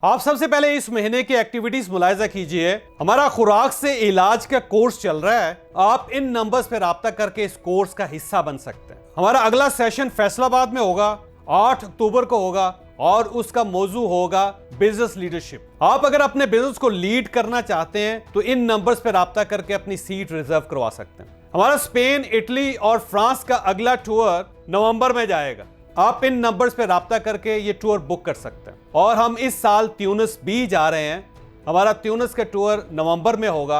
आप सबसे पहले इस महीने की एक्टिविटीज मुलायजा कीजिए। हमारा खुराक से इलाज का कोर्स चल रहा है। आप इन नंबर्स पे राब्ता करके इस कोर्स का हिस्सा बन सकते हैं। हमारा अगला सेशन फैसलाबाद में होगा, 8 अक्टूबर को होगा और उसका मौजू होगा बिजनेस लीडरशिप। आप अगर अपने बिजनेस को लीड करना चाहते हैं तो इन नंबर्स पे राब्ता करके अपनी सीट रिजर्व करवा सकते हैं। हमारा स्पेन, इटली और फ्रांस का अगला टूर नवंबर में जाएगा। आप इन नंबर्स पे राब्ता करके ये टूर बुक कर सकते हैं। और हम इस साल ट्यूनिस भी जा रहे हैं। हमारा ट्यूनिस का टूर नवंबर में होगा।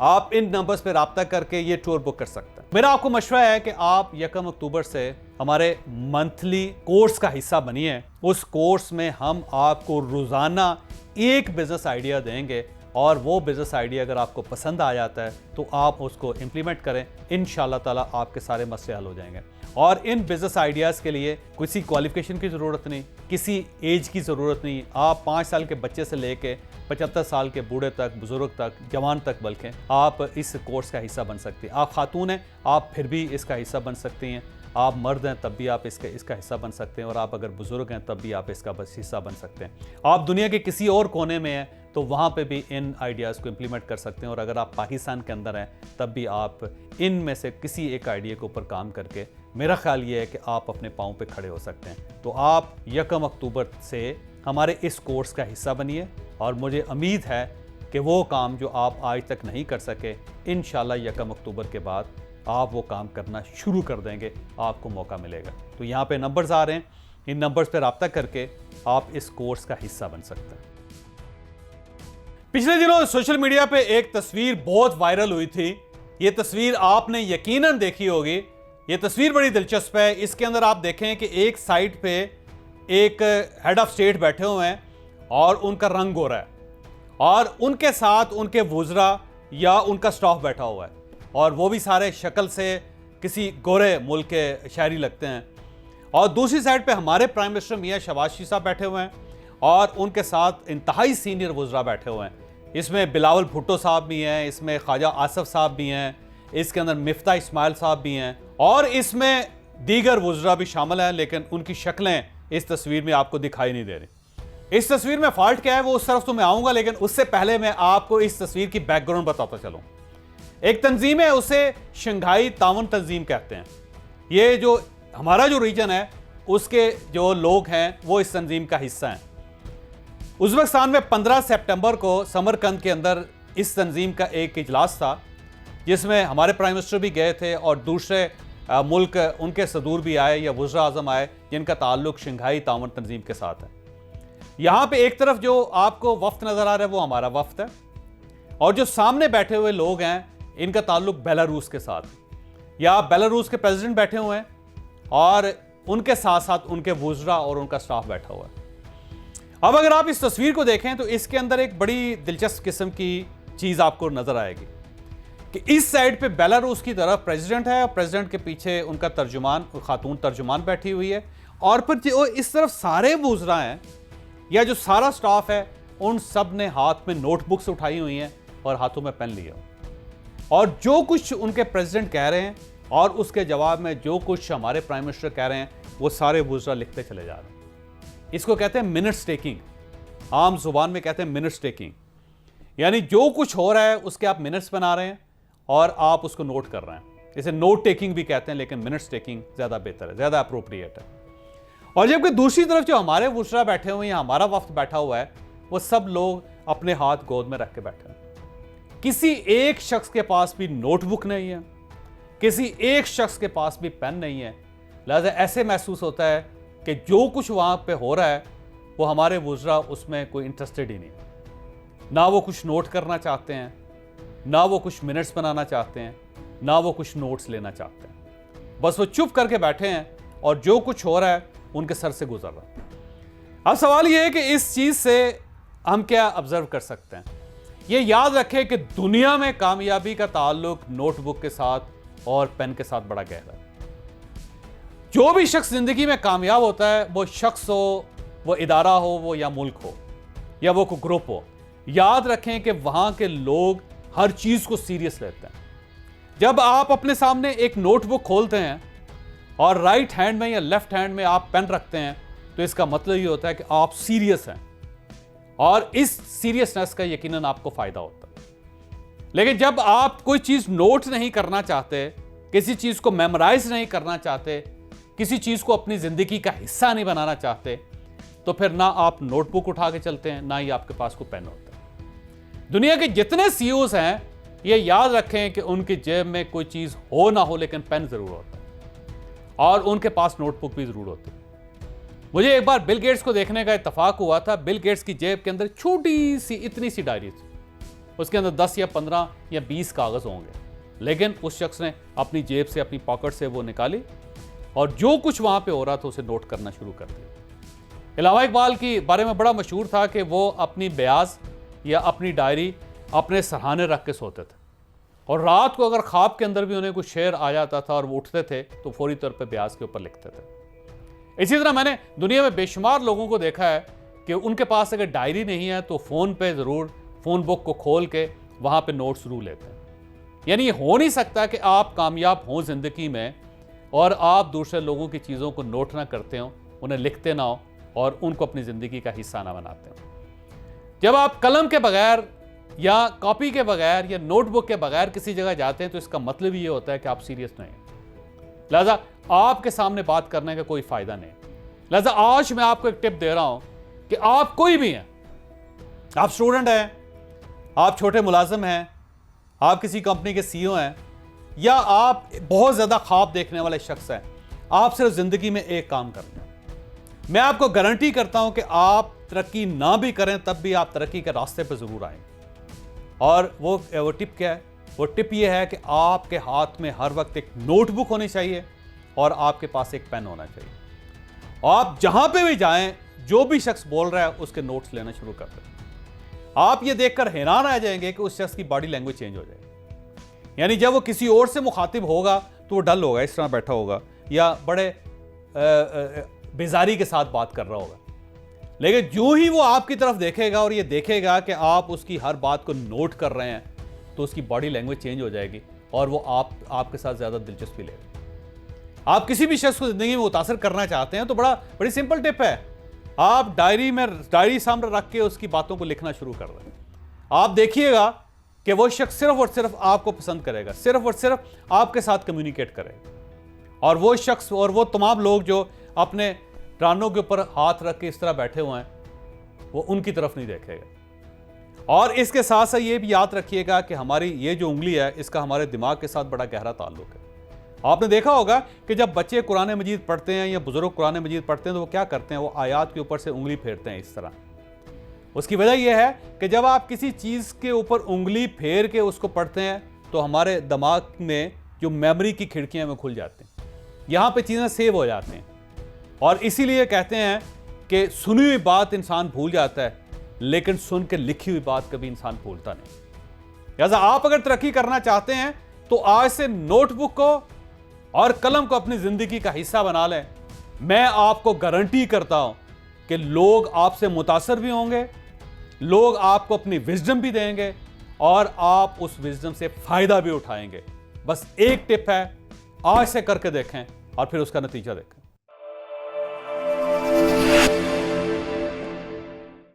आप इन नंबर्स पे राब्ता करके ये टूर बुक कर सकते हैं। मेरा आपको मशवरा है कि आप 1 अक्टूबर से हमारे मंथली कोर्स का हिस्सा बनिए। उस कोर्स में हम आपको रोजाना एक बिजनेस आइडिया देंगे और वो बिजनेस आइडिया अगर आपको पसंद आ जाता है तो आप उसको इंप्लीमेंट करें। इंशाल्लाह ताला आपके सारे मसले हल हो जाएंगे। और इन बिजनेस आइडियाज़ के लिए किसी क्वालिफिकेशन की ज़रूरत नहीं, किसी एज की ज़रूरत नहीं। आप 5 साल के बच्चे से लेके 75 साल के बूढ़े तक, बुजुर्ग तक, जवान तक बल्कि आप इस कोर्स का हिस्सा बन सकते हैं। आप खातून हैं, आप फिर भी इसका हिस्सा बन सकती हैं। आप मर्द हैं तब भी आप इसका हिस्सा बन सकते हैं। और आप अगर बुजुर्ग हैं तब भी आप इसका हिस्सा बन सकते हैं। आप दुनिया के किसी और कोने में हैं तो वहाँ पे भी इन आइडियाज़ को इम्प्लीमेंट कर सकते हैं। और अगर आप पाकिस्तान के अंदर हैं तब भी आप इन में से किसी एक आइडिया के ऊपर काम करके, मेरा ख्याल ये है कि आप अपने पाँव पे खड़े हो सकते हैं। तो आप 1 अक्टूबर से हमारे इस कोर्स का हिस्सा बनिए और मुझे उम्मीद है कि वो काम जो आप आज तक नहीं कर सके, इंशाल्लाह 1 अक्टूबर के बाद आप वो काम करना शुरू कर देंगे, आपको मौका मिलेगा। तो यहाँ पे नंबर्स आ रहे हैं, इन नंबर्स पे राब्ता करके आप इस कोर्स का हिस्सा बन सकते हैं। पिछले दिनों सोशल मीडिया पे एक तस्वीर बहुत वायरल हुई थी। ये तस्वीर आपने यकीनन देखी होगी। ये तस्वीर बड़ी दिलचस्प है। इसके अंदर आप देखें कि एक साइड पे एक हेड ऑफ स्टेट बैठे हुए हैं और उनका रंग गोरा है और उनके साथ उनके वुज़रा या उनका स्टाफ बैठा हुआ है और वो भी सारे शक्ल से किसी गोरे मुल्क के शहरी लगते हैं। और दूसरी साइड पे हमारे प्राइम मिनिस्टर मियां शहबाज शरीफ साहब बैठे हुए हैं और उनके साथ इंतहाई सीनियर वुज़रा बैठे हुए हैं। इसमें बिलावल भुट्टो साहब भी हैं, इसमें ख्वाजा आसफ साहब भी हैं, इसके अंदर मिफ्ता इस्माइल साहब भी हैं और इसमें दीगर वुज़रा भी शामिल हैं, लेकिन उनकी शक्लें इस तस्वीर में आपको दिखाई नहीं दे रही। इस तस्वीर में फॉल्ट क्या है वो उस तरफ तो मैं आऊँगा, लेकिन उससे पहले मैं आपको इस तस्वीर की बैकग्राउंड बताता चलूँ। एक तंजीम है, उसे शंघाई ताउन तंजीम कहते हैं। ये जो हमारा जो रीजन है उसके जो लोग हैं वो इस तंजीम का हिस्सा हैं। उज़्बेकिस्तान में 15 सितंबर को समरकंद के अंदर इस तंजीम का एक इजलास था जिसमें हमारे प्राइम मिनिस्टर भी गए थे और दूसरे मुल्क उनके सदूर भी आए या वज़ीर आज़म आए जिनका ताल्लुक शंघाई ताउन तंजीम के साथ है। यहाँ पे एक तरफ जो आपको वफ्द नज़र आ रहा है वो हमारा वफ्द है और जो सामने बैठे हुए लोग हैं इनका ताल्लुक बेलारूस के साथ। या बेलारूस के प्रेसिडेंट बैठे हुए हैं और उनके साथ साथ उनके वुज़रा और उनका स्टाफ बैठा हुआ है। अब अगर आप इस तस्वीर को देखें तो इसके अंदर एक बड़ी दिलचस्प किस्म की चीज़ आपको नज़र आएगी कि इस साइड पे बेलारूस की तरफ प्रेसिडेंट है और प्रेसिडेंट के पीछे उनका तर्जुमान, खातून तर्जुमान बैठी हुई है और फिर जो इस तरफ सारे वुज़रा हैं या जो सारा स्टाफ है उन सब ने हाथ में नोटबुक्स उठाई हुई हैं और हाथों में पेन लिया और जो कुछ उनके प्रेसिडेंट कह रहे हैं और उसके जवाब में जो कुछ हमारे प्राइम मिनिस्टर कह रहे हैं वो सारे वुज़रा लिखते चले जा रहे हैं। इसको कहते हैं मिनट्स टेकिंग। आम जुबान में कहते हैं मिनट्स टेकिंग, यानी जो कुछ हो रहा है उसके आप मिनट्स बना रहे हैं और आप उसको नोट कर रहे हैं। इसे नोट टेकिंग भी कहते हैं, लेकिन मिनट्स टेकिंग ज़्यादा बेहतर है, ज़्यादा अप्रोप्रिएट है। और जबकि दूसरी तरफ जो हमारे वुज़रा बैठे हुए हैं, हमारा वफ्द बैठा हुआ है, वो सब लोग अपने हाथ गोद में रख के बैठे हैं। किसी एक शख्स के पास भी नोटबुक नहीं है, किसी एक शख्स के पास भी पेन नहीं है। लिहाजा ऐसे महसूस होता है कि जो कुछ वहाँ पे हो रहा है वो हमारे वुज़रा उसमें कोई इंटरेस्टेड ही नहीं, ना वो कुछ नोट करना चाहते हैं, ना वो कुछ मिनट्स बनाना चाहते हैं, ना वो कुछ नोट्स लेना चाहते हैं। बस वो चुप करके बैठे हैं और जो कुछ हो रहा है उनके सर से गुजर रहा है। अब सवाल ये है कि इस चीज़ से हम क्या ऑब्जर्व कर सकते हैं। ये याद रखें कि दुनिया में कामयाबी का ताल्लुक नोटबुक के साथ और पेन के साथ बड़ा गहरा है। जो भी शख्स जिंदगी में कामयाब होता है, वो शख्स हो, वो इदारा हो, वो या मुल्क हो या वो कोई ग्रुप हो, याद रखें कि वहां के लोग हर चीज को सीरियस लेते हैं। जब आप अपने सामने एक नोटबुक खोलते हैं और राइट हैंड में या लेफ्ट हैंड में आप पेन रखते हैं तो इसका मतलब ये होता है कि आप सीरियस हैं। और इस सीरियसनेस का यकीनन आपको फायदा होता है। लेकिन जब आप कोई चीज नोट नहीं करना चाहते, किसी चीज को मेमोराइज नहीं करना चाहते, किसी चीज को अपनी जिंदगी का हिस्सा नहीं बनाना चाहते, तो फिर ना आप नोटबुक उठा के चलते हैं, ना ही आपके पास कोई पेन होता है। दुनिया के जितने सीईओज हैं, ये याद रखें कि उनकी जेब में कोई चीज हो ना हो, लेकिन पेन जरूर होता है और उनके पास नोटबुक भी जरूर होती है। मुझे एक बार बिल गेट्स को देखने का इत्तेफाक हुआ था। बिल गेट्स की जेब के अंदर छोटी सी इतनी सी डायरी थी, उसके अंदर 10 या 15 या 20 कागज होंगे, लेकिन उस शख्स ने अपनी जेब से, अपनी पॉकेट से वो निकाली और जो कुछ वहां पे हो रहा था उसे नोट करना शुरू कर दिया। इलामा इकबाल के बारे में बड़ा मशहूर था कि वो अपनी बयाज या अपनी डायरी अपने सरहाने रख के सोते थे और रात को अगर ख्वाब के अंदर भी उन्हें कुछ शेर आ जाता था और वो उठते थे तो फौरी तौर पे बयाज के ऊपर लिखते थे। इसी तरह मैंने दुनिया में बेशुमार लोगों को देखा है कि उनके पास अगर डायरी नहीं है तो फोन पे जरूर फोन बुक को खोल के वहां पे नोट्स जरूर लेते हैं। यानी ये हो नहीं सकता कि आप कामयाब हों जिंदगी में और आप दूसरे लोगों की चीज़ों को नोट ना करते हो, उन्हें लिखते ना हो और उनको अपनी ज़िंदगी का हिस्सा ना बनाते हो। जब आप कलम के बगैर या कॉपी के बगैर या नोटबुक के बगैर किसी जगह जाते हैं तो इसका मतलब ये होता है कि आप सीरियस नहीं हैं। लिहाजा आपके सामने बात करने का कोई फ़ायदा नहीं। लिहाजा आज मैं आपको एक टिप दे रहा हूं कि आप कोई भी हैं, आप स्टूडेंट हैं, आप छोटे मुलाजिम हैं, आप किसी कंपनी के सीईओ हैं, या आप बहुत ज़्यादा ख्वाब देखने वाले शख्स हैं, आप सिर्फ ज़िंदगी में एक काम करना है। मैं आपको गारंटी करता हूं कि आप तरक्की ना भी करें तब भी आप तरक्की के रास्ते पर ज़रूर आएंगे। और वो टिप क्या है? वो टिप ये है कि आपके हाथ में हर वक्त एक नोटबुक होनी चाहिए और आपके पास एक पेन होना चाहिए। आप जहां पे भी जाएं, जो भी शख्स बोल रहा है उसके नोट्स लेना शुरू कर दें। आप ये देखकर हैरान रह जाएंगे कि उस शख्स की बॉडी लैंग्वेज चेंज हो जाएगी। यानी जब वो किसी और से मुखातिब होगा तो वो डल होगा, इस तरह बैठा होगा या बड़े बेजारी के साथ बात कर रहा होगा, लेकिन जो ही वो आपकी तरफ देखेगा और ये देखेगा कि आप उसकी हर बात को नोट कर रहे हैं तो उसकी बॉडी लैंग्वेज चेंज हो जाएगी और वो आपके साथ ज़्यादा दिलचस्पी लेगा। आप किसी भी शख्स को ज़िंदगी में मुतासर करना चाहते हैं तो बड़ी सिंपल टिप है, आप डायरी सामने रख के उसकी बातों को लिखना शुरू कर दें। आप देखिएगा कि वो शख्स सिर्फ और सिर्फ आपको पसंद करेगा, सिर्फ और सिर्फ आपके साथ कम्युनिकेट करेगा। और वो शख्स और वो तमाम लोग जो अपने रानों के ऊपर हाथ रख के इस तरह बैठे हुए हैं, वो उनकी तरफ नहीं देखेगा। और इसके साथ साथ ये भी याद रखिएगा कि हमारी ये जो उंगली है, इसका हमारे दिमाग के साथ बड़ा गहरा ताल्लुक है। आपने देखा होगा कि जब बच्चे कुरान मजीद पढ़ते हैं या बुजुर्ग कुरान मजीद पढ़ते हैं तो वो क्या करते हैं, वो आयात के ऊपर से उंगली फेरते हैं इस तरह। उसकी वजह यह है कि जब आप किसी चीज़ के ऊपर उंगली फेर के उसको पढ़ते हैं तो हमारे दिमाग में जो मेमोरी की खिड़कियां में खुल जाती हैं, यहाँ पे चीज़ें सेव हो जाती हैं। और इसीलिए कहते हैं कि सुनी हुई बात इंसान भूल जाता है, लेकिन सुन के लिखी हुई बात कभी इंसान भूलता नहीं। लिहाजा आप अगर तरक्की करना चाहते हैं तो आज से नोटबुक को और कलम को अपनी जिंदगी का हिस्सा बना लें। मैं आपको गारंटी करता हूं कि लोग आपसे मुतासर भी होंगे, लोग आपको अपनी विजडम भी देंगे और आप उस विजडम से फायदा भी उठाएंगे। बस एक टिप है, आज से करके देखें और फिर उसका नतीजा देखें।